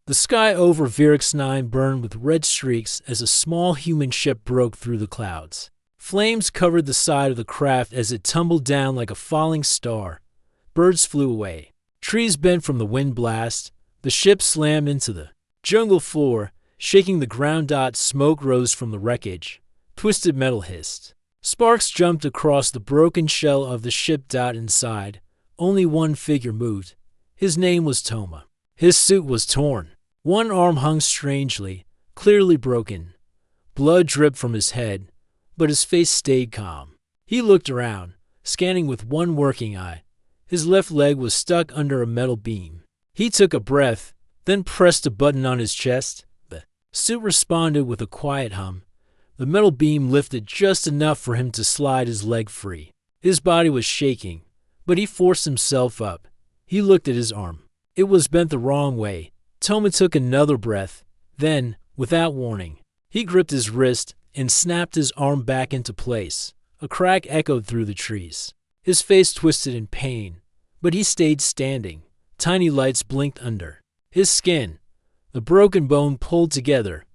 The sky over Viewership burned with red streaks as a small human ship broke through the clouds. Flames covered the side of the craft as it tumbled down like a falling star. Birds flew away. Trees bent from the wind blast. The ship slammed into the jungle floor, shaking the ground. Smoke rose from the wreckage. Twisted metal hissed. Sparks jumped across the broken shell of the ship. Inside, only one figure moved. His name was Toma. His suit was torn. One arm hung strangely, clearly broken. Blood dripped from his head, but his face stayed calm. He looked around, scanning with one working eye. His left leg was stuck under a metal beam. He took a breath, then pressed a button on his chest. The suit responded with a quiet hum. The metal beam lifted just enough for him to slide his leg free. His body was shaking, but he forced himself up. He looked at his arm. It was bent the wrong way. Toma took another breath. Then, without warning, he gripped his wrist and snapped his arm back into place. A crack echoed through the trees. His face twisted in pain, but he stayed standing. Tiny lights blinked under his skin. The broken bone pulled together.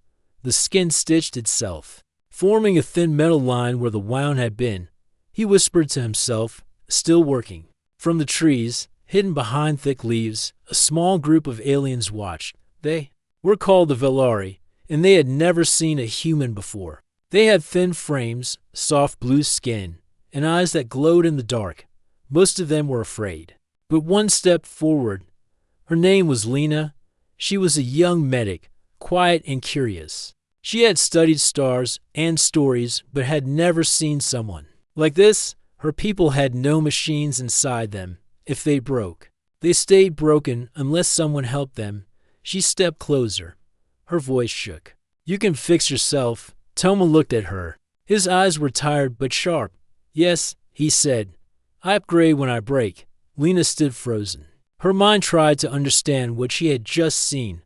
The skin stitched itself, forming a thin metal line where the wound had been. He whispered to himself, still working. From the trees, hidden behind thick leaves, a small group of aliens watched. They were called the Velari, and they had never seen a human before. They had thin frames, soft blue skin, and eyes that glowed in the dark. Most of them were afraid. But one stepped forward. Her name was Lena. She was a young medic, quiet and curious. She had studied stars and stories, but had never seen someone like this. Her people had no machines inside them. If they broke, they stayed broken unless someone helped them. She stepped closer. Her voice shook. "You can fix yourself." Toma looked at her. His eyes were tired but sharp. "Yes," he said. "I upgrade when I break." Lena stood frozen. Her mind tried to understand what she had just seen.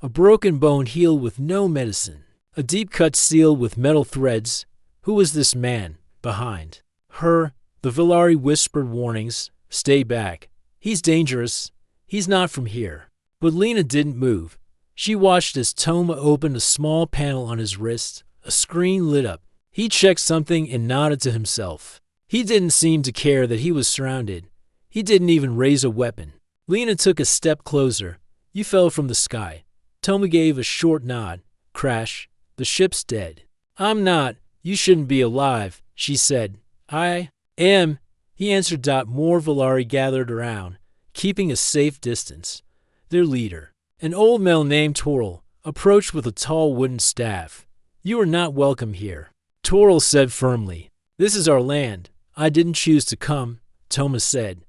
A broken bone healed with no medicine. A deep cut sealed with metal threads. Who was this man behind her? The Velari whispered warnings. "Stay back. He's dangerous. He's not from here." But Lena didn't move. She watched as Toma opened a small panel on his wrist. A screen lit up. He checked something and nodded to himself. He didn't seem to care that he was surrounded. He didn't even raise a weapon. Lena took a step closer. "You fell from the sky." Toma gave a short nod. "Crash. The ship's dead." "I'm not. You shouldn't be alive," she said. "I am," he answered. More Velari gathered around, keeping a safe distance. Their leader, an old male named Toril, approached with a tall wooden staff. "You are not welcome here," Toril said firmly. "This is our land. I didn't choose to come," Toma said.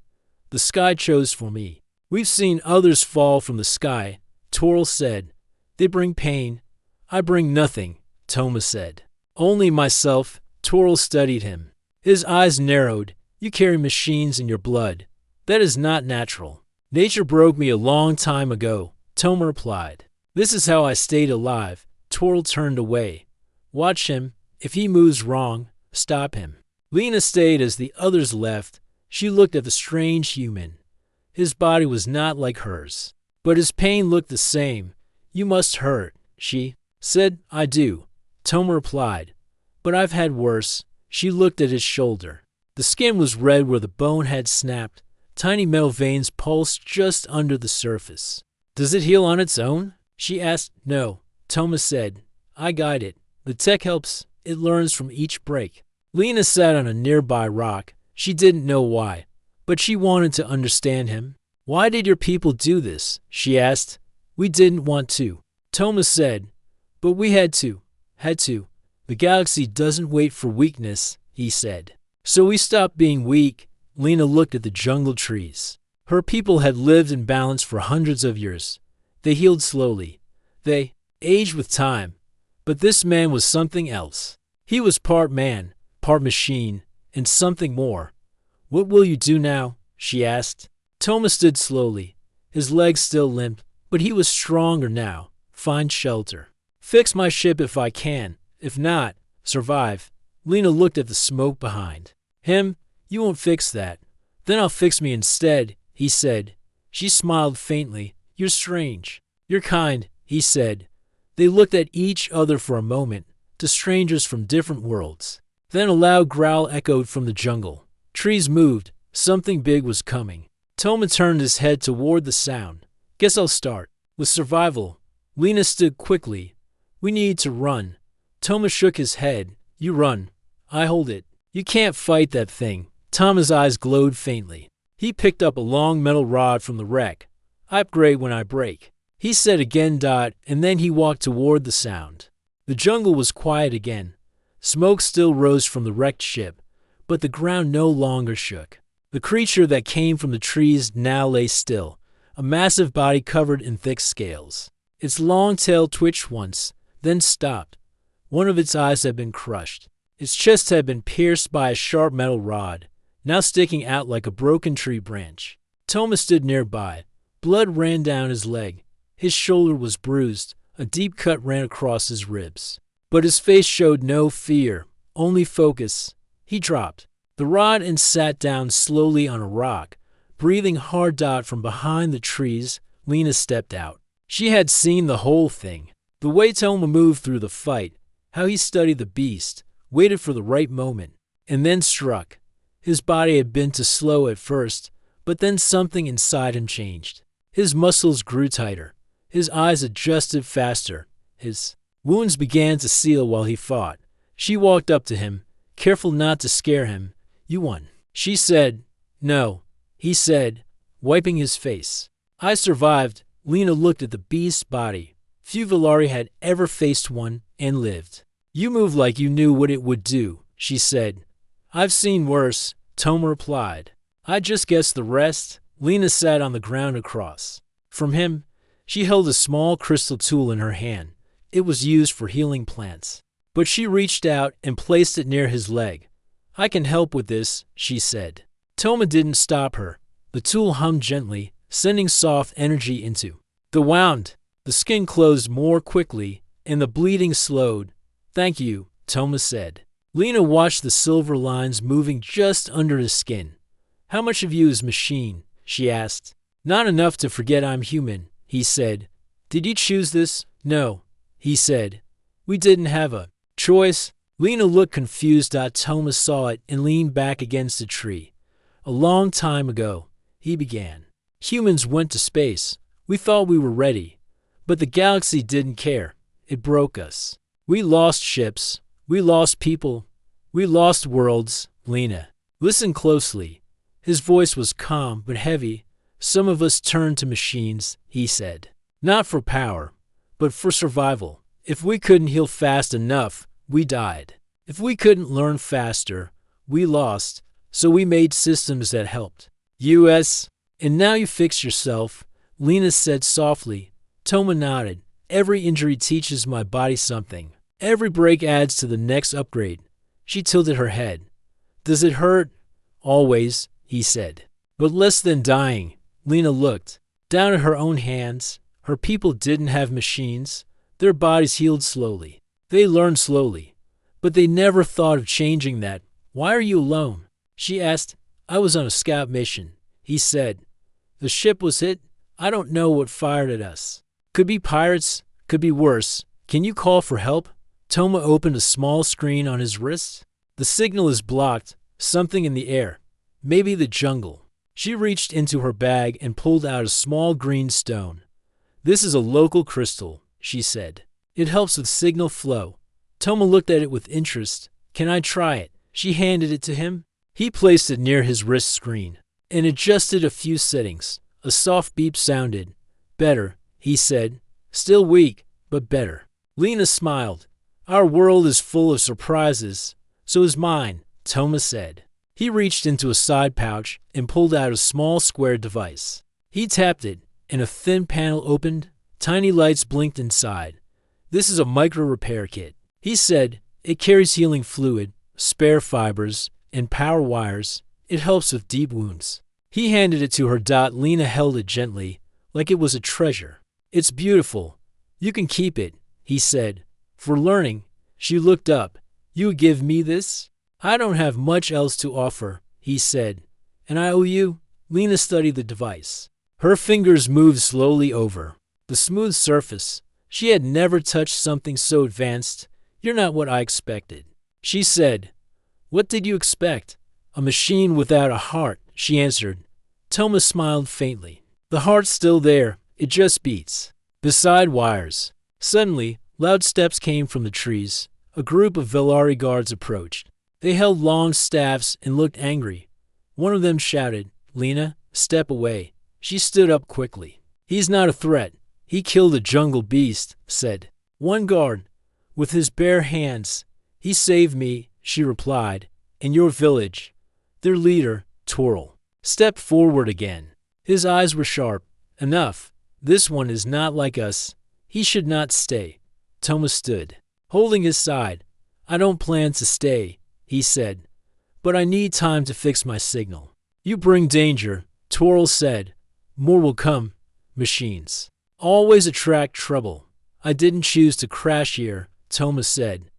"The sky chose for me." "We've seen others fall from the sky," Toril said. "They bring pain." "I bring nothing," Toma said. "Only myself." Toril studied him. His eyes narrowed. "You carry machines in your blood. That is not natural." "Nature broke me a long time ago," Toma replied. "This is how I stayed alive." Toril turned away. "Watch him. If he moves wrong, stop him." Lena stayed as the others left. She looked at the strange human. His body was not like hers, but his pain looked the same. "You must hurt," she said. "I do," Toma replied. "But I've had worse." She looked at his shoulder. The skin was red where the bone had snapped. Tiny metal veins pulsed just under the surface. "Does it heal on its own?" she asked. "No," Toma said. "I guide it. The tech helps. It learns from each break." Lena sat on a nearby rock. She didn't know why, but she wanted to understand him. "Why did your people do this?" she asked. "We didn't want to," Toma said. "But we had to. Had to. The galaxy doesn't wait for weakness," he said. "So we stopped being weak." Lena looked at the jungle trees. Her people had lived in balance for hundreds of years. They healed slowly. They aged with time. But this man was something else. He was part man, part machine, and something more. "What will you do now?" she asked. Toma stood slowly. His legs still limped, but he was stronger now. "Find shelter. Fix my ship if I can. If not, survive." Lena looked at the smoke behind him. "You won't fix that." "Then I'll fix me instead," he said. She smiled faintly. "You're strange." You're kind, he said. They looked at each other for a moment, to strangers from different worlds. Then a loud growl echoed from the jungle. Trees moved. Something big was coming. Toma turned his head toward the sound. Guess I'll start. With survival. Lena stood quickly. We need to run. Toma shook his head. You run. I hold it. You can't fight that thing. Toma's eyes glowed faintly. He picked up a long metal rod from the wreck. I upgrade when I break. He said again, and then he walked toward the sound. The jungle was quiet again. Smoke still rose from the wrecked ship, but the ground no longer shook. The creature that came from the trees now lay still, a massive body covered in thick scales. Its long tail twitched once, then stopped. One of its eyes had been crushed. Its chest had been pierced by a sharp metal rod, now sticking out like a broken tree branch. Toma stood nearby. Blood ran down his leg. His shoulder was bruised. A deep cut ran across his ribs. But his face showed no fear, only focus. He dropped the rod and sat down slowly on a rock. Breathing hard, from behind the trees, Lena stepped out. She had seen the whole thing. The way Toma moved through the fight, how he studied the beast, waited for the right moment, and then struck. His body had been too slow at first, but then something inside him changed. His muscles grew tighter. His eyes adjusted faster. His wounds began to seal while he fought. She walked up to him, careful not to scare him. You won. She said. No, he said, wiping his face. I survived. Lena looked at the beast's body. Few Villari had ever faced one and lived. You move like you knew what it would do, she said. I've seen worse, Toma replied. I just guessed the rest. Lena sat on the ground across from him. She held a small crystal tool in her hand. It was used for healing plants. But she reached out and placed it near his leg. I can help with this, she said. Toma didn't stop her. The tool hummed gently, sending soft energy into the wound. The skin closed more quickly, and the bleeding slowed. Thank you, Toma said. Lena watched the silver lines moving just under the skin. How much of you is machine? She asked. Not enough to forget I'm human, he said. Did you choose this? No, he said. We didn't have a choice. Lena looked confused. Toma saw it and leaned back against a tree. A long time ago, he began. Humans went to space. We thought we were ready. But the galaxy didn't care. It broke us. We lost ships. We lost people. We lost worlds. Lena, listen closely. His voice was calm but heavy. Some of us turned to machines, he said. Not for power, but for survival. If we couldn't heal fast enough, we died. If we couldn't learn faster, we lost. So we made systems that helped. US, and now you fix yourself, Lena said softly. Toma nodded. Every injury teaches my body something. Every break adds to the next upgrade. She tilted her head. Does it hurt? Always, he said. But less than dying. Lena looked down at her own hands. Her people didn't have machines. Their bodies healed slowly. They learned slowly. But they never thought of changing that. Why are you alone? She asked. I was on a scout mission, he said. The ship was hit. I don't know what fired at us. Could be pirates. Could be worse. Can you call for help? Toma opened a small screen on his wrist. The signal is blocked. Something in the air. Maybe the jungle. She reached into her bag and pulled out a small green stone. This is a local crystal, she said. It helps with signal flow. Toma looked at it with interest. Can I try it? She handed it to him. He placed it near his wrist screen and adjusted a few settings. A soft beep sounded. Better, he said. Still weak, but better. Lena smiled. Our world is full of surprises. So is mine, Toma said. He reached into a side pouch and pulled out a small square device. He tapped it, and a thin panel opened. Tiny lights blinked inside. This is a micro repair kit. He said, it carries healing fluid, spare fibers, and power wires. It helps with deep wounds. He handed it to her. Lena held it gently, like it was a treasure. It's beautiful. You can keep it, he said. For learning. She looked up. You would give me this? I don't have much else to offer, he said. And I owe you? Lena studied the device. Her fingers moved slowly over. The smooth surface. She had never touched something so advanced. You're not what I expected. She said. What did you expect? A machine without a heart, she answered. Toma smiled faintly. The heart's still there. It just beats. Beside wires. Suddenly, loud steps came from the trees. A group of Velari guards approached. They held long staffs and looked angry. One of them shouted, Lena, step away. She stood up quickly. He's not a threat. He killed a jungle beast, said one guard. With his bare hands. He saved me, she replied, and your village. Their leader, Toril, stepped forward again. His eyes were sharp. Enough. This one is not like us. He should not stay. Toma stood, holding his side. I don't plan to stay, he said, but I need time to fix my signal. You bring danger, Toril said. More will come. Machines always attract trouble. I didn't choose to crash here, Toma said.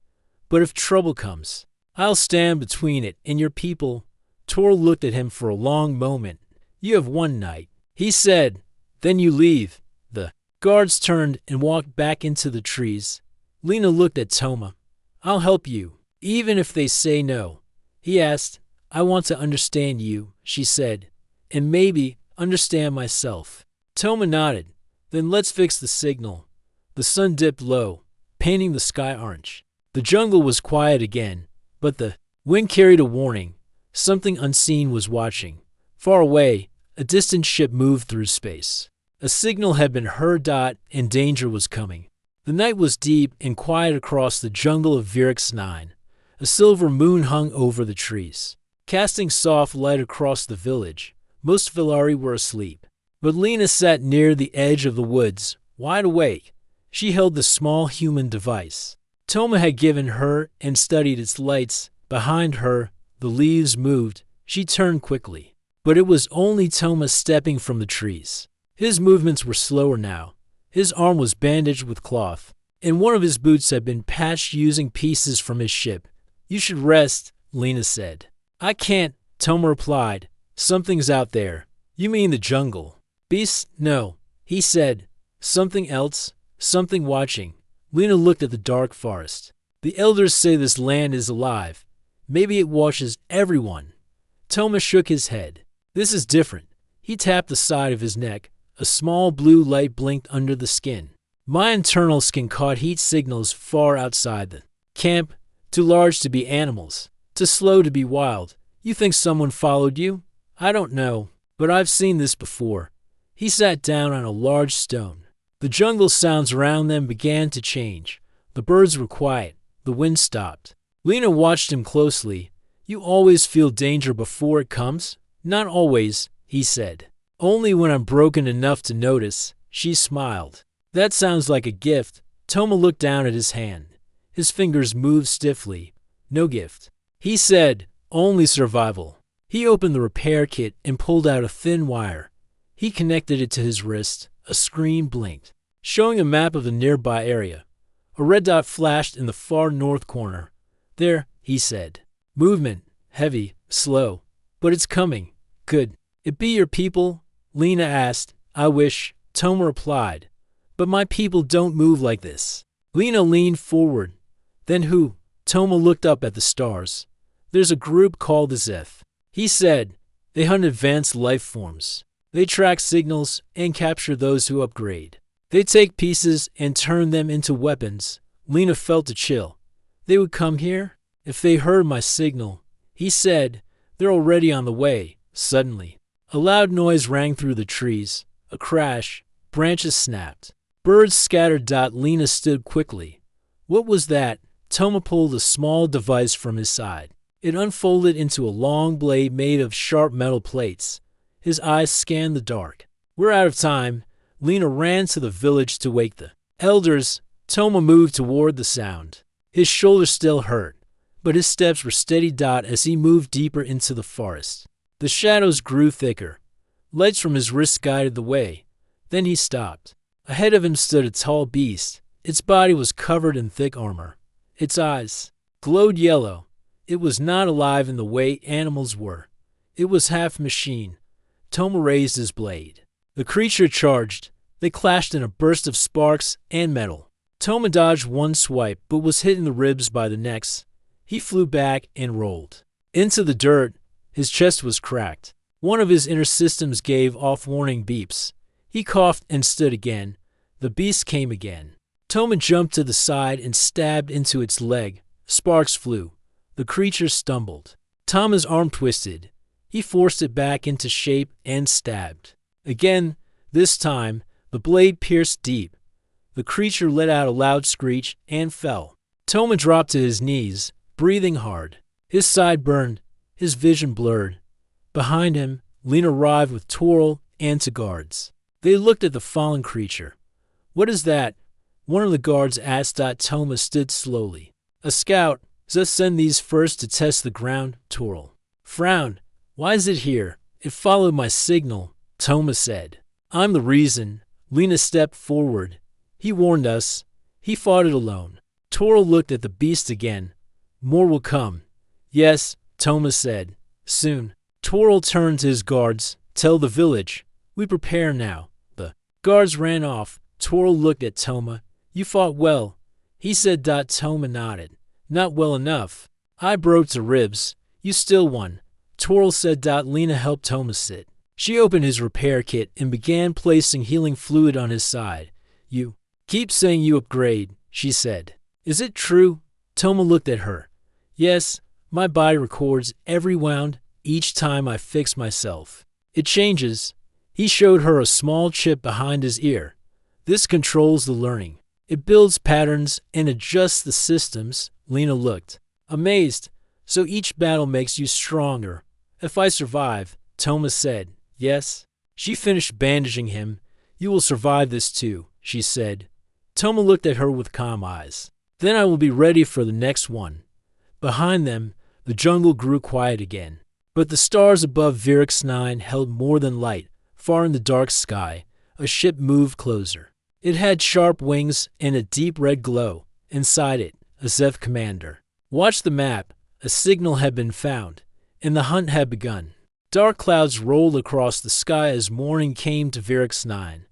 But if trouble comes, I'll stand between it and your people. Toril looked at him for a long moment. You have one night, he said. Then you leave. The guards turned and walked back into the trees. Lena looked at Toma. I'll help you, even if they say no. He asked. I want to understand you, she said, and maybe understand myself. Toma nodded. Then let's fix the signal. The sun dipped low, painting the sky orange. The jungle was quiet again, but the wind carried a warning. Something unseen was watching. Far away, a distant ship moved through space. A signal had been heard, and danger was coming. The night was deep and quiet across the jungle of Viewership 9. A silver moon hung over the trees, casting soft light across the village. Most Velari were asleep, but Lena sat near the edge of the woods, wide awake. She held the small human device Toma had given her and studied its lights. Behind her, the leaves moved. She turned quickly, but it was only Toma stepping from the trees. His movements were slower now. His arm was bandaged with cloth, and one of his boots had been patched using pieces from his ship. You should rest, Lena said. I can't, Toma replied. Something's out there. You mean the jungle? Beasts? No, he said. Something else? Something watching. Lena looked at the dark forest. The elders say this land is alive. Maybe it watches everyone. Toma shook his head. This is different. He tapped the side of his neck. A small blue light blinked under the skin. My internal skin caught heat signals far outside the camp. Too large to be animals. Too slow to be wild. You think someone followed you? I don't know, but I've seen this before. He sat down on a large stone. The jungle sounds around them began to change. The birds were quiet. The wind stopped. Lena watched him closely. You always feel danger before it comes? Not always, he said. Only when I'm broken enough to notice. She smiled. That sounds like a gift. Toma looked down at his hand. His fingers moved stiffly. No gift. He said, only survival. He opened the repair kit and pulled out a thin wire. He connected it to his wrist. A screen blinked, showing a map of the nearby area. A red dot flashed in the far north corner. There, he said. Movement. Heavy. Slow. But it's coming. Good. It be your people? Lena asked. I wish, Toma replied. But my people don't move like this. Lena leaned forward. Then who? Toma looked up at the stars. There's a group called the Zeth. He said, they hunt advanced life forms. They track signals and capture those who upgrade. They take pieces and turn them into weapons. Lena felt a chill. They would come here? If they heard my signal. He said, they're already on the way. Suddenly, a loud noise rang through the trees. A crash. Branches snapped. Birds scattered. Lena stood quickly. What was that? Toma pulled a small device from his side. It unfolded into a long blade made of sharp metal plates. His eyes scanned the dark. We're out of time. Lena ran to the village to wake the elders. Toma moved toward the sound. His shoulders still hurt, but his steps were steady. As he moved deeper into the forest, the shadows grew thicker. Lights from his wrists guided the way. Then he stopped. Ahead of him stood a tall beast. Its body was covered in thick armor. Its eyes glowed yellow. It was not alive in the way animals were. It was half machine. Toma raised his blade. The creature charged. They clashed in a burst of sparks and metal. Toma dodged one swipe but was hit in the ribs by the next. He flew back and rolled into the dirt. His chest was cracked. One of his inner systems gave off warning beeps. He coughed and stood again. The beast came again. Toma jumped to the side and stabbed into its leg. Sparks flew. The creature stumbled. Toma's arm twisted. He forced it back into shape and stabbed. Again, this time, the blade pierced deep. The creature let out a loud screech and fell. Toma dropped to his knees, breathing hard. His side burned, his vision blurred. Behind him, Lena arrived with Toril and two guards. They looked at the fallen creature. "What is that?" one of the guards asked. Toma stood slowly. "A scout. Just send these first to test the ground." Toril frowned. "Why is it here?" "It followed my signal," Toma said. "I'm the reason." Lena stepped forward. "He warned us. He fought it alone." Toril looked at the beast again. "More will come." "Yes," Toma said. "Soon." Toril turned to his guards. "Tell the village. We prepare now." The guards ran off. Toril looked at Toma. "You fought well." He said. Toma nodded. "Not well enough. I broke the ribs. You still won." Toril said. Lena helped Toma sit. She opened his repair kit and began placing healing fluid on his side. "You keep saying you upgrade," she said. "Is it true?" Toma looked at her. "Yes, my body records every wound each time I fix myself. It changes." He showed her a small chip behind his ear. "This controls the learning. It builds patterns and adjusts the systems." Lena looked amazed. "So each battle makes you stronger." "If I survive," Toma said. "Yes." She finished bandaging him. "You will survive this too," she said. Toma looked at her with calm eyes. "Then I will be ready for the next one." Behind them, the jungle grew quiet again. But the stars above Viewership 9 held more than light. Far in the dark sky, a ship moved closer. It had sharp wings and a deep red glow. Inside it, a Zeth commander. "Watch the map." A signal had been found, and the hunt had begun. Dark clouds rolled across the sky as morning came to Viewership 9.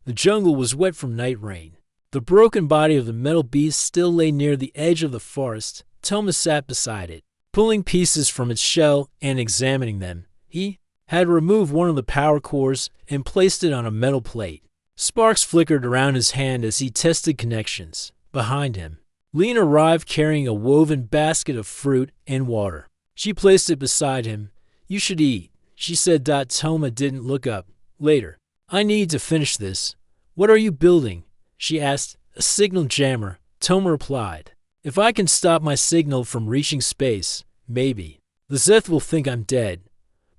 The jungle was wet from night rain. The broken body of the metal beast still lay near the edge of the forest. Toma sat beside it, pulling pieces from its shell and examining them. He had removed one of the power cores and placed it on a metal plate. Sparks flickered around his hand as he tested connections. Behind him, Lena arrived carrying a woven basket of fruit and water. She placed it beside him. "You should eat," she said. Toma didn't look up. "Later. I need to finish this." "What are you building?" she asked. "A signal jammer," Toma replied. "If I can stop my signal from reaching space, maybe. The Zeth will think I'm dead."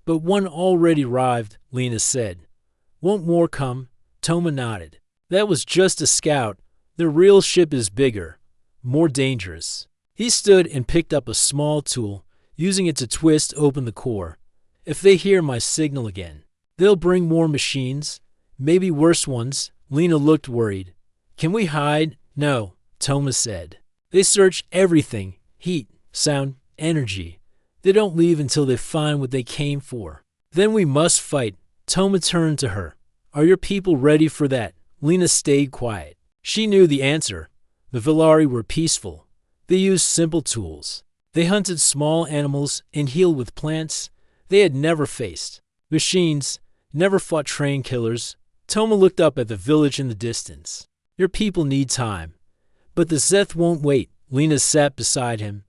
"But one already arrived," Lena said. "Won't more come?" Toma nodded. "That was just a scout. The real ship is bigger, more dangerous." He stood and picked up a small tool, using it to twist open the core. "If they hear my signal again, they'll bring more machines, maybe worse ones." Lena looked worried. "Can we hide?" "No," Toma said. "They search everything, heat, sound, energy. They don't leave until they find what they came for." "Then we must fight." Toma turned to her. "Are your people ready for that?" Lena stayed quiet. She knew the answer. The Villari were peaceful. They used simple tools. They hunted small animals and healed with plants. They had never faced machines, never fought train killers. Toma looked up at the village in the distance. "Your people need time." "But the Zeth won't wait." Lena sat beside him.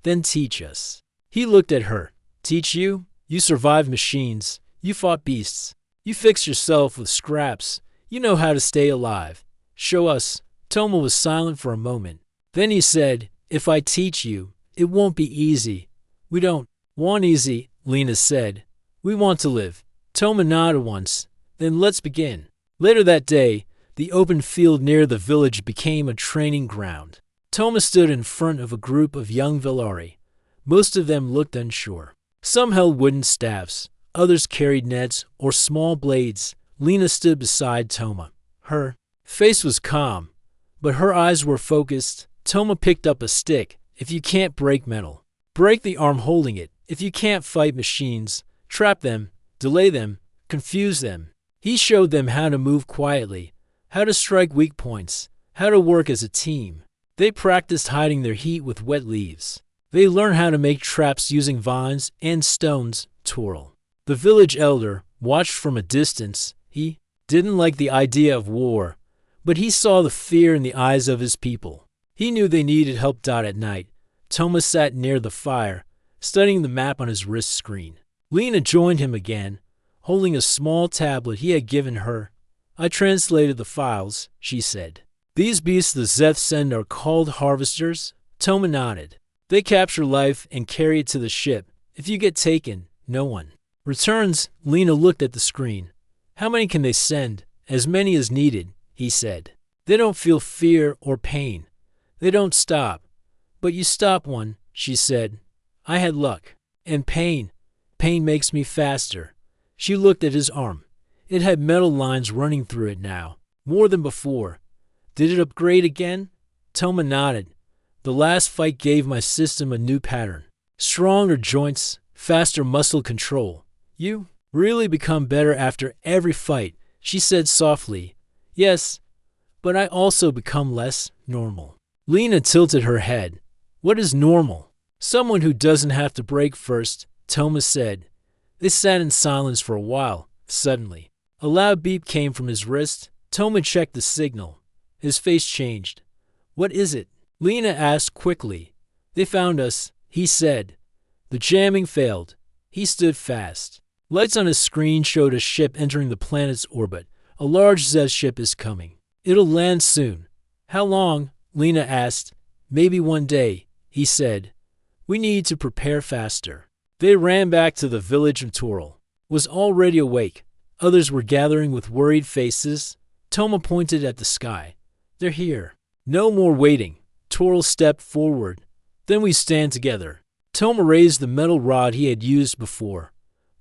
"Then teach us." He looked at her. "Teach you? You survived machines. You fought beasts. You fixed yourself with scraps. You know how to stay alive. Show us." Toma was silent for a moment. Then he said, "If I teach you, it won't be easy." "We don't want easy," Lena said. "We want to live." Toma nodded once. "Then let's begin." Later that day, the open field near the village became a training ground. Toma stood in front of a group of young Villari. Most of them looked unsure. Some held wooden staffs. Others carried nets or small blades. Lena stood beside Toma. Her face was calm, but her eyes were focused. Toma picked up a stick. "If you can't break metal, break the arm holding it. If you can't fight machines, trap them, delay them, confuse them." He showed them how to move quietly, how to strike weak points, how to work as a team. They practiced hiding their heat with wet leaves. They learned how to make traps using vines and stones. Twirl. The village elder watched from a distance. He didn't like the idea of war, but he saw the fear in the eyes of his people. He knew they needed help. At night, Thomas sat near the fire, studying the map on his wrist screen. Lena joined him again, holding a small tablet he had given her. I translated the files, she said. These beasts the Zeth send are called harvesters. Toma nodded. They capture life and carry it to the ship. If you get taken, no one returns. Lena looked at the screen. How many can they send? As many as needed, he said. They don't feel fear or pain. They don't stop. But you stop one, she said. I had luck. And pain. Pain makes me faster. She looked at his arm. It had metal lines running through it now, more than before. Did it upgrade again? Toma nodded. The last fight gave my system a new pattern. Stronger joints, faster muscle control. You really become better after every fight, she said softly. Yes, but I also become less normal. Lena tilted her head. What is normal? Someone who doesn't have to break first, Toma said. They sat in silence for a while. Suddenly, a loud beep came from his wrist. Toma checked the signal. His face changed. What is it? Lena asked quickly. They found us, he said. The jamming failed. He stood fast. Lights on his screen showed a ship entering the planet's orbit. A large Zeth ship is coming. It'll land soon. How long? Lena asked. Maybe one day, he said. We need to prepare faster. They ran back to the village of Toril. Was already awake. Others were gathering with worried faces. Toma pointed at the sky. They're here. No more waiting. Toril stepped forward. Then we stand together. Toma raised the metal rod he had used before.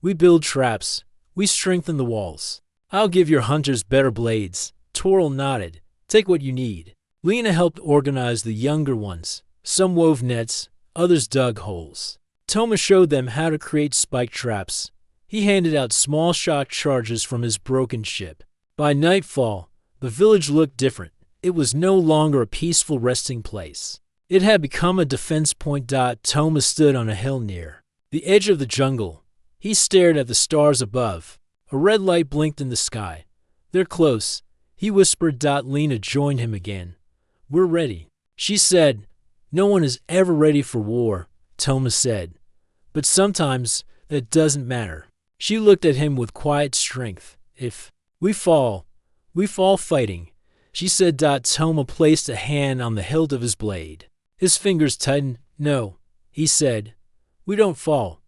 We build traps. We strengthen the walls. I'll give your hunters better blades. Toril nodded. Take what you need. Lena helped organize the younger ones. Some wove nets, others dug holes. Toma showed them how to create spike traps. He handed out small shock charges from his broken ship. By nightfall, the village looked different. It was no longer a peaceful resting place. It had become a defense point. Toma stood on a hill near the edge of the jungle. He stared at the stars above. A red light blinked in the sky. They're close, he whispered. Lena joined him again. We're ready, she said. No one is ever ready for war, Toma said. But sometimes that doesn't matter. She looked at him with quiet strength. If we fall fighting, she said. Toma placed a hand on the hilt of his blade. His fingers tightened. No, he said. We don't fall.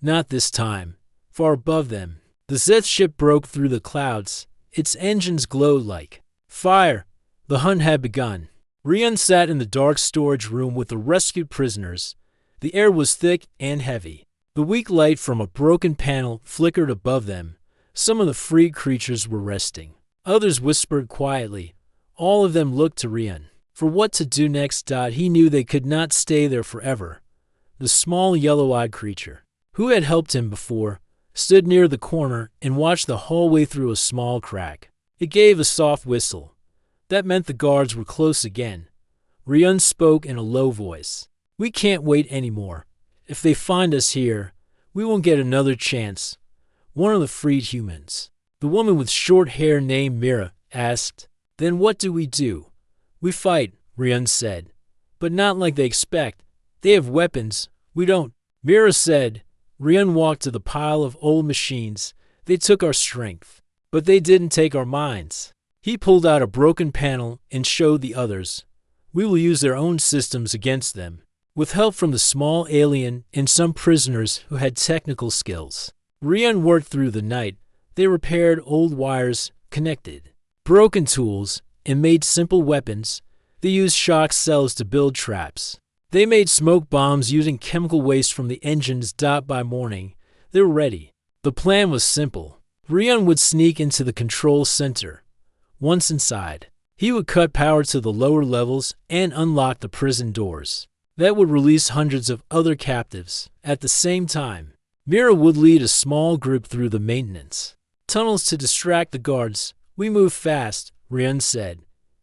Not this time. Far above them, the Zeth ship broke through the clouds. Its engines glowed like fire. The hunt had begun. Rian sat in the dark storage room with the rescued prisoners. The air was thick and heavy. The weak light from a broken panel flickered above them. Some of the freed creatures were resting. Others whispered quietly. All of them looked to Rian for what to do next. He knew they could not stay there forever. The small yellow-eyed creature, who had helped him before, stood near the corner and watched the hallway through a small crack. It gave a soft whistle. That meant the guards were close again. Rian spoke in a low voice. We can't wait anymore. If they find us here, we won't get another chance. One of the freed humans, the woman with short hair named Mira, asked. Then what do? We fight, Rian said. But not like they expect. They have weapons. We don't. Mira said. Rian walked to the pile of old machines. They took our strength, but they didn't take our minds. He pulled out a broken panel and showed the others. We will use their own systems against them, with help from the small alien and some prisoners who had technical skills. Rian worked through the night. They repaired old wires, connected broken tools, and made simple weapons. They used shock cells to build traps. They made smoke bombs using chemical waste from the engines. By morning, they were ready. The plan was simple. Rian would sneak into the control center. Once inside, he would cut power to the lower levels and unlock the prison doors. That would release hundreds of other captives. At the same time, Mira would lead a small group through the maintenance tunnels to distract the guards. We move fast, Ryun said.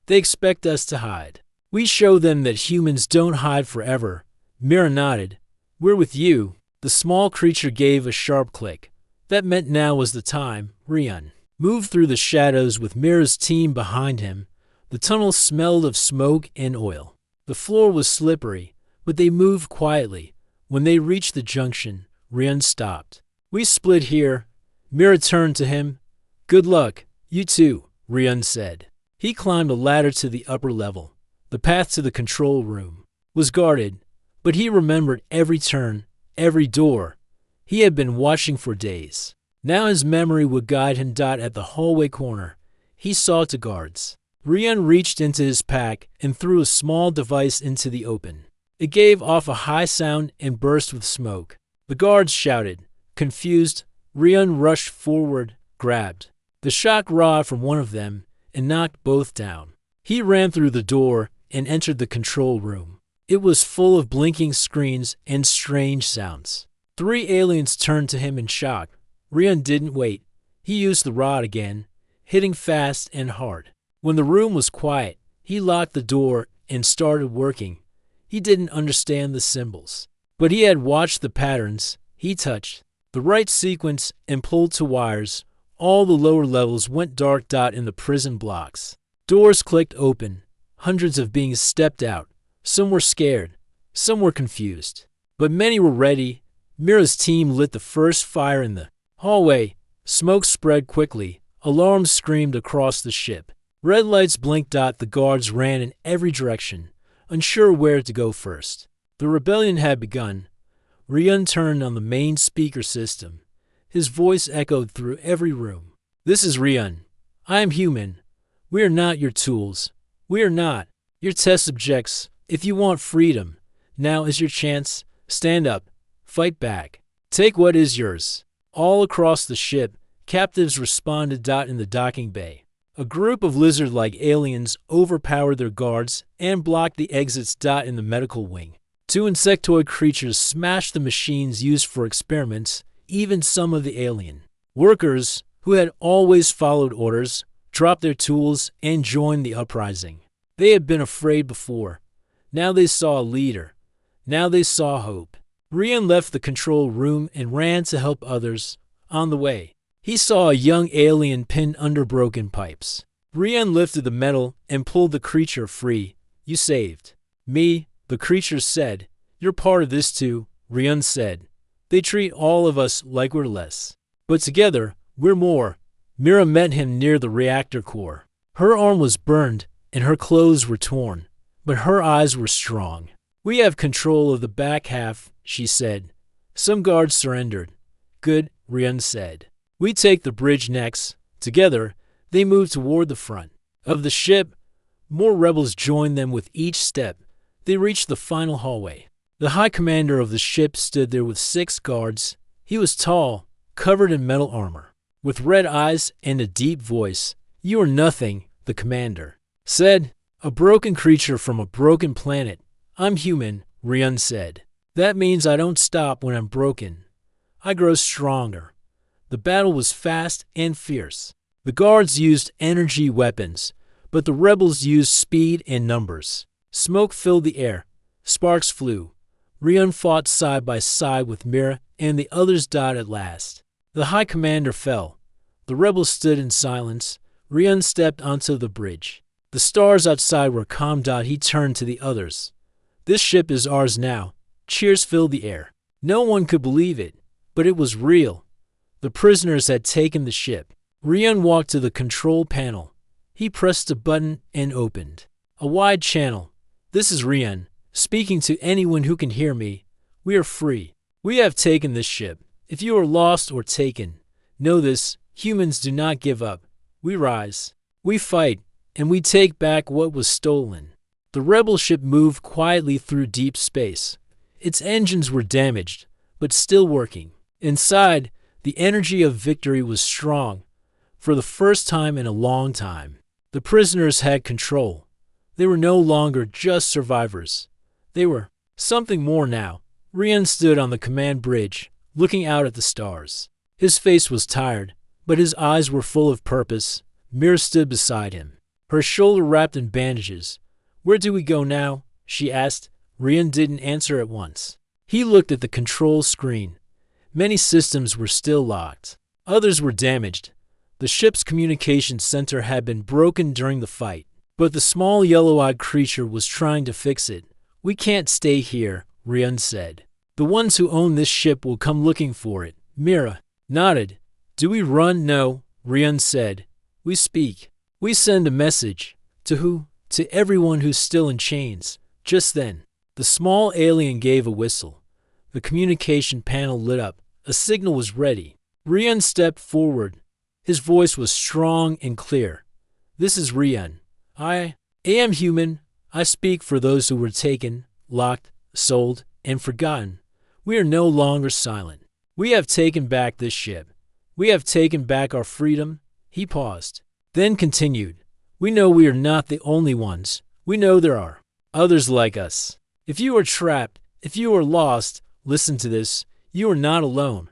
They expect us to hide. We show them that humans don't hide forever. Mira nodded. We're with you. The small creature gave a sharp click. That meant now was the time. Ryun moved through the shadows with Mira's team behind him. The tunnel smelled of smoke and oil. The floor was slippery, but they moved quietly. When they reached the junction, Ryun stopped. We split here. Mira turned to him. Good luck. You too, Ryun said. He climbed a ladder to the upper level. The path to the control room was guarded, but he remembered every turn, every door. He had been watching for days. Now his memory would guide him. At the hallway corner, he saw two guards. Ryun reached into his pack and threw a small device into the open. It gave off a high sound and burst with smoke. The guards shouted. Confused, Ryun rushed forward, grabbed the shock rod from one of them, and knocked both down. He ran through the door and entered the control room. It was full of blinking screens and strange sounds. 3 aliens turned to him in shock. Ryun didn't wait. He used the rod again, hitting fast and hard. When the room was quiet, he locked the door and started working. He didn't understand the symbols, but he had watched the patterns. He touched the right sequence and pulled to wires. All the lower levels went dark. In the prison blocks, doors clicked open. Hundreds of beings stepped out. Some were scared, some were confused, but many were ready. Mira's team lit the first fire in the hallway. Smoke spread quickly. Alarms screamed across the ship. Red lights blinked. The guards ran in every direction, unsure where to go first. The rebellion had begun. Ryun turned on the main speaker system. His voice echoed through every room. This is Ryun. I am human. We are not your tools. We are not your test subjects. If you want freedom, now is your chance. Stand up. Fight back. Take what is yours. All across the ship, captives responded. In the docking bay, a group of lizard-like aliens overpowered their guards and blocked the exits. In the medical wing, 2 insectoid creatures smashed the machines used for experiments. Even some of the alien workers, who had always followed orders, dropped their tools and joined the uprising. They had been afraid before. Now they saw a leader. Now they saw hope. Ryun left the control room and ran to help others. On the way, he saw a young alien pinned under broken pipes. Ryun lifted the metal and pulled the creature free. You saved me, the creature said. You're part of this too, Ryun said. They treat all of us like we're less, but together, we're more. Mira met him near the reactor core. Her arm was burned and her clothes were torn, but her eyes were strong. We have control of the back half, she said. Some guards surrendered. Good, Ryun said. We take the bridge next. Together, they moved toward the front of the ship. More rebels joined them with each step. They reached the final hallway. The high commander of the ship stood there with 6 guards. He was tall, covered in metal armor, with red eyes and a deep voice. You are nothing, the commander said. A broken creature from a broken planet. I'm human, Ryun said. That means I don't stop when I'm broken. I grow stronger. The battle was fast and fierce. The guards used energy weapons, but the rebels used speed and numbers. Smoke filled the air. Sparks flew. Ryun fought side by side with Mira and the others. At last, the high commander fell. The rebels stood in silence. Ryun stepped onto the bridge. The stars outside were calm. He turned to the others. This ship is ours now. Cheers filled the air. No one could believe it, but it was real. The prisoners had taken the ship. Ryun walked to the control panel. He pressed a button and opened a wide channel. This is Ryun, speaking to anyone who can hear me. We are free. We have taken this ship. If you are lost or taken, know this, humans do not give up. We rise. We fight, and we take back what was stolen. The rebel ship moved quietly through deep space. Its engines were damaged, but still working. Inside, the energy of victory was strong. For the first time in a long time, the prisoners had control. They were no longer just survivors. They were something more now. Ryun stood on the command bridge, looking out at the stars. His face was tired, but his eyes were full of purpose. Mira stood beside him. her shoulder wrapped in bandages. "Where do we go now?" she asked. Rian didn't answer at once. He looked at the control screen. Many systems were still locked. Others were damaged. The ship's communication center had been broken during the fight, but the small yellow-eyed creature was trying to fix it. "We can't stay here," Rian said. "The ones who own this ship will come looking for it." Mira nodded. "Do we run?" "No," Rian said. "We speak. We send a message." "To who?" "To everyone who's still in chains." Just then, the small alien gave a whistle. The communication panel lit up. A signal was ready. Rian stepped forward. His voice was strong and clear. "This is Rian. I am human. I speak for those who were taken, locked, sold, and forgotten. We are no longer silent. We have taken back this ship. We have taken back our freedom." He paused, then continued. "We know we are not the only ones. We know there are others like us. If you are trapped, if you are lost, listen to this. You are not alone.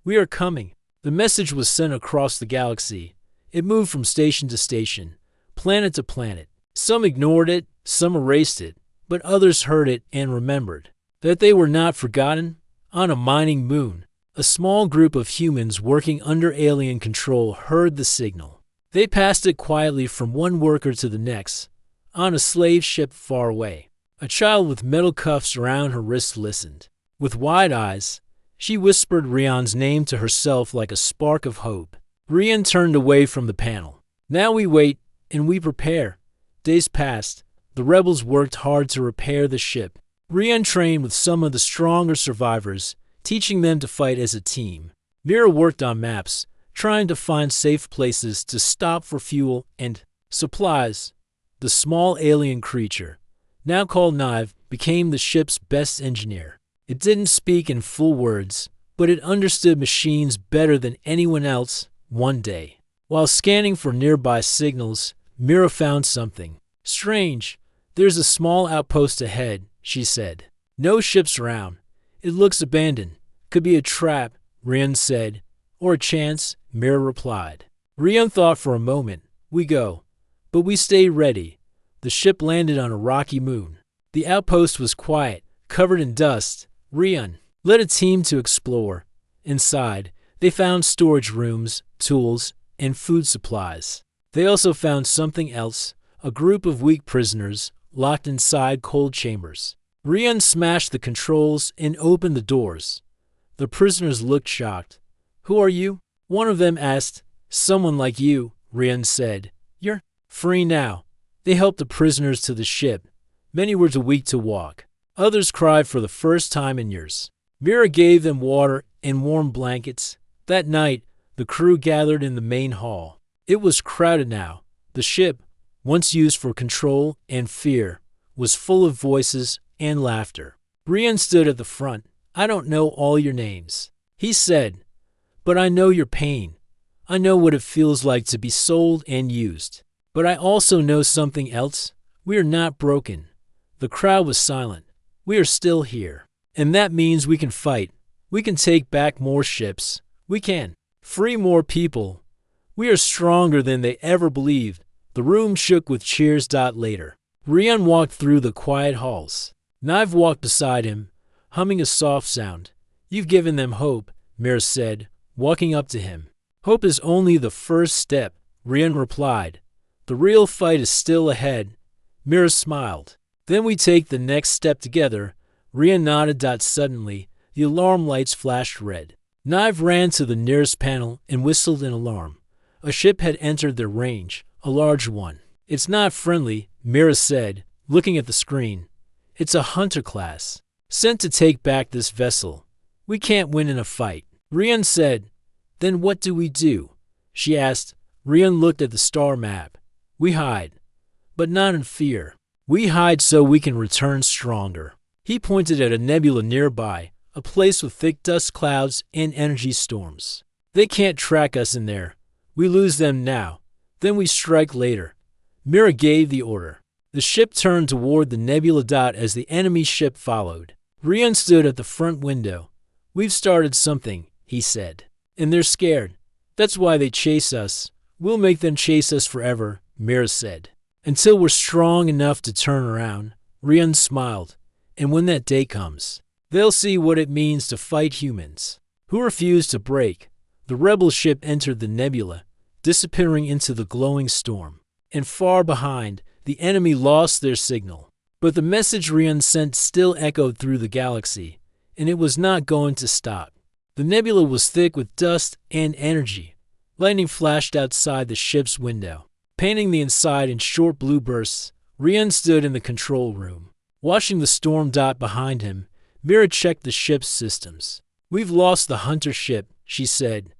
We are coming." The message was sent across the galaxy. It moved from station to station, planet to planet. Some ignored it, some erased it, but others heard it and remembered that they were not forgotten. On a mining moon, a small group of humans working under alien control heard the signal. They passed it quietly from one worker to the next. On a slave ship far away, a child with metal cuffs around her wrists listened. With wide eyes, she whispered Rian's name to herself like a spark of hope. Rian turned away from the panel. "Now we wait, and we prepare." Days passed. The rebels worked hard to repair the ship. Rian trained with some of the stronger survivors, teaching them to fight as a team. Mira worked on maps, trying to find safe places to stop for fuel and supplies. The small alien creature, now called Knive, became the ship's best engineer. It didn't speak in full words, but it understood machines better than anyone else. One day, while scanning for nearby signals, Mira found something strange. "There's a small outpost ahead," she said. "No ships around. It looks abandoned. Could be a trap," Rian said. "Or a chance," Mira replied. Rian thought for a moment. "We go." But we stay ready. The ship landed on a rocky moon. The outpost was quiet, covered in dust. Rian led a team to explore. Inside, they found storage rooms, tools, and food supplies. They also found something else, a group of weak prisoners locked inside cold chambers. Rian smashed the controls and opened the doors. The prisoners looked shocked. "Who are you?" one of them asked. "Someone like you," Rian said. "You're free now." They helped the prisoners to the ship. Many were too weak to walk. Others cried for the first time in years. Mira gave them water and warm blankets. That night, the crew gathered in the main hall. It was crowded now. The ship, once used for control and fear, was full of voices and laughter. Rian stood at the front. "I don't know all your names," he said, "but I know your pain. I know what it feels like to be sold and used. But I also know something else. We are not broken." The crowd was silent. "We are still here. And that means we can fight. We can take back more ships. We can free more people. We are stronger than they ever believed." The room shook with cheers. Later, Rian walked through the quiet halls. Knive walked beside him, humming a soft sound. "You've given them hope," Mira said, walking up to him. "Hope is only the first step," Rian replied. "The real fight is still ahead." Mira smiled. "Then we take the next step together." Rian nodded. Suddenly, the alarm lights flashed red. Knive ran to the nearest panel and whistled an alarm. A ship had entered their range, a large one. "It's not friendly," Mira said, looking at the screen. "It's a hunter class, sent to take back this vessel. We can't win in a fight." Rian said. "Then what do we do?" she asked. Rian looked at the star map. "We hide, but not in fear. We hide so we can return stronger." He pointed at a nebula nearby, a place with thick dust clouds and energy storms. "They can't track us in there. We lose them now. Then we strike later." Mira gave the order. The ship turned toward the nebula. As the enemy ship followed. Rian stood at the front window. "We've started something," he said. "And they're scared. That's why they chase us. We'll make them chase us forever," Mira said. Until we're strong enough to turn around, Rian smiled. And when that day comes, they'll see what it means to fight humans who refuse to break. The rebel ship entered the nebula, disappearing into the glowing storm. And far behind, the enemy lost their signal. But the message Rian sent still echoed through the galaxy, and it was not going to stop. The nebula was thick with dust and energy. Lightning flashed outside the ship's window, painting the inside in short blue bursts. Rian stood in the control room, watching the storm dot behind him. Mira checked the ship's systems. "We've lost the hunter ship," she said.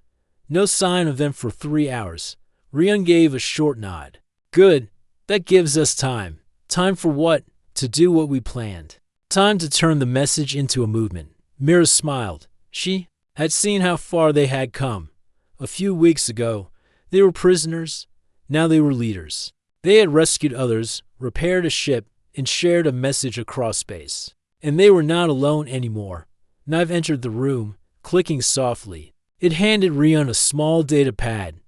"No sign of them for 3 hours." Rian gave a short nod. "Good. That gives us time." "Time for what?" "To do what we planned. Time to turn the message into a movement." Mira smiled. She had seen how far they had come. A few weeks ago, they were prisoners. Now they were leaders. They had rescued others, repaired a ship, and shared a message across space. And they were not alone anymore. Nive entered the room, clicking softly. It handed Rian a small data pad.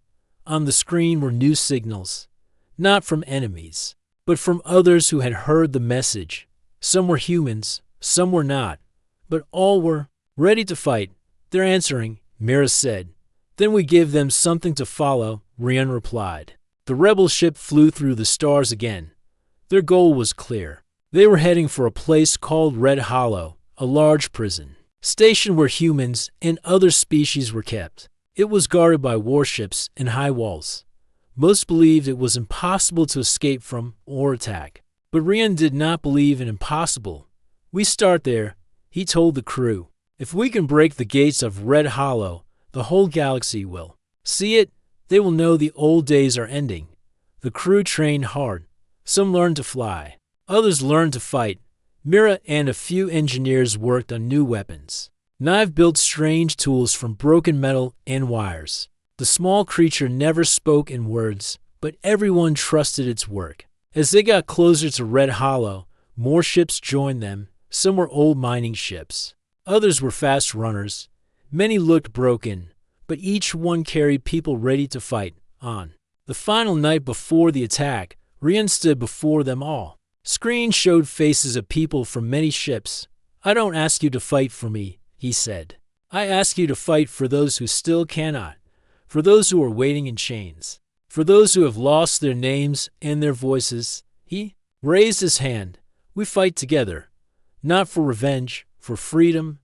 On the screen were new signals, not from enemies, but from others who had heard the message. Some were humans, some were not, but all were ready to fight. "They're answering," Mira said. "Then we give them something to follow," Rian replied. The rebel ship flew through the stars again. Their goal was clear. They were heading for a place called Red Hollow, a large prison station where humans and other species were kept. It was guarded by warships and high walls. Most believed it was impossible to escape from or attack. But Rian did not believe in impossible. "We start there," he told the crew. "If we can break the gates of Red Hollow, the whole galaxy will see it. They will know the old days are ending." The crew trained hard. Some learned to fly. Others learned to fight. Mira and a few engineers worked on new weapons. Nive built strange tools from broken metal and wires. The small creature never spoke in words, but everyone trusted its work. As they got closer to Red Hollow, more ships joined them. Some were old mining ships. Others were fast runners. Many looked broken, but each one carried people ready to fight on. The final night before the attack, Rian stood before them all. Screens showed faces of people from many ships. "I don't ask you to fight for me," he said. "I ask you to fight for those who still cannot, for those who are waiting in chains, for those who have lost their names and their voices." He raised his hand. "We fight together, not for revenge, for freedom."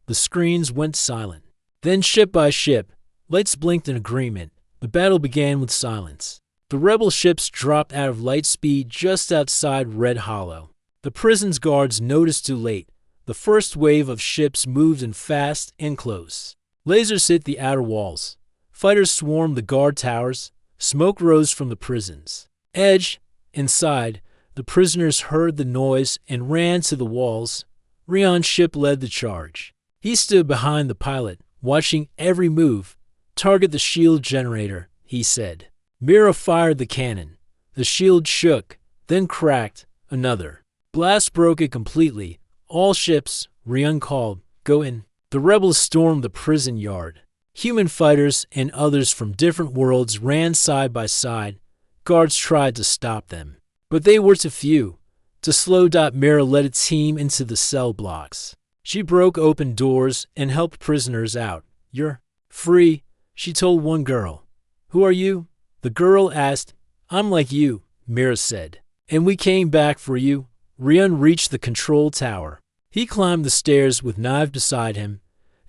The screens went silent. Then ship by ship, lights blinked in agreement. The battle began with silence. The rebel ships dropped out of light speed just outside Red Hollow. The prison's guards noticed too late. The first wave of ships moved in fast and close. Lasers hit the outer walls. Fighters swarmed the guard towers. Smoke rose from the prison's edge. Inside, the prisoners heard the noise and ran to the walls. Rian's ship led the charge. He stood behind the pilot, watching every move. "Target the shield generator," he said. Mira fired the cannon. The shield shook, then cracked. Another blast broke it completely. "All ships," Rian called, "go in." The rebels stormed the prison yard. Human fighters and others from different worlds ran side by side. Guards tried to stop them, but they were too few. To slow Mira led a team into the cell blocks. She broke open doors and helped prisoners out. "You're free," she told one girl. "Who are you?" The girl asked. "I'm like you," Mira said. "And we came back for you." Rian reached the control tower. He climbed the stairs with Nive beside him.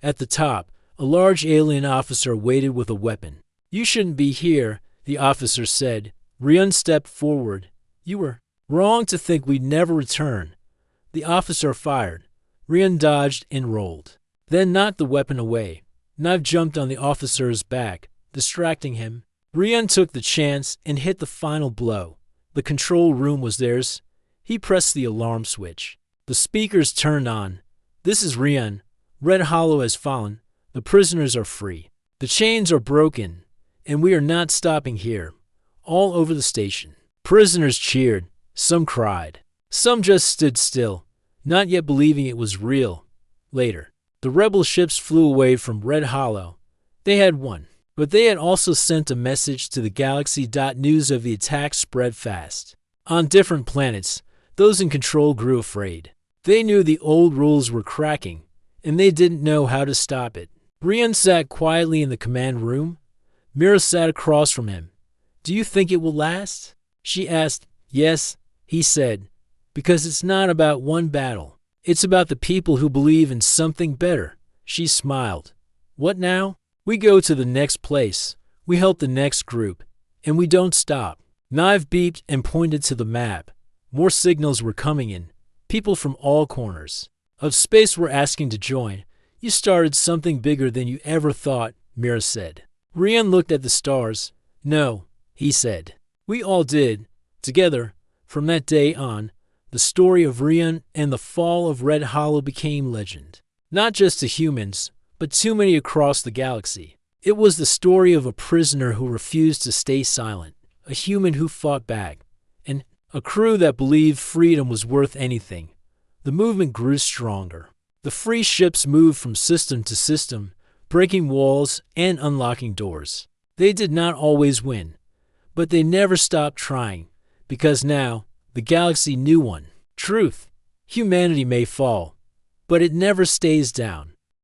At the top, a large alien officer waited with a weapon. "You shouldn't be here," the officer said. Rian stepped forward. "You were wrong to think we'd never return." The officer fired. Rian dodged and rolled, then knocked the weapon away. Nive jumped on the officer's back, distracting him. Rian took the chance and hit the final blow. The control room was theirs. He pressed the alarm switch. The speakers turned on. "This is Rian. Red Hollow has fallen. The prisoners are free. The chains are broken, and we are not stopping here." All over the station, prisoners cheered. Some cried. Some just stood still, not yet believing it was real. Later, the rebel ships flew away from Red Hollow. They had won. But they had also sent a message to the galaxy. News of the attack spread fast. On different planets, those in control grew afraid. They knew the old rules were cracking, and they didn't know how to stop it. Rian sat quietly in the command room. Mira sat across from him. "Do you think it will last?" she asked. "Yes," he said, "because it's not about one battle. It's about the people who believe in something better." She smiled. "What now?" "We go to the next place. We help the next group. And we don't stop." Nive beeped and pointed to the map. More signals were coming in. People from all corners of space were asking to join. "You started something bigger than you ever thought," Mira said. Rian looked at the stars. "No," he said. "We all did. Together." From that day on, the story of Rian and the fall of Red Hollow became legend. Not just to humans, but too many across the galaxy. It was the story of a prisoner who refused to stay silent, a human who fought back, and a crew that believed freedom was worth anything. The movement grew stronger. The free ships moved from system to system, breaking walls and unlocking doors. They did not always win, but they never stopped trying, because now the galaxy knew one truth: humanity may fall, but it never stays down.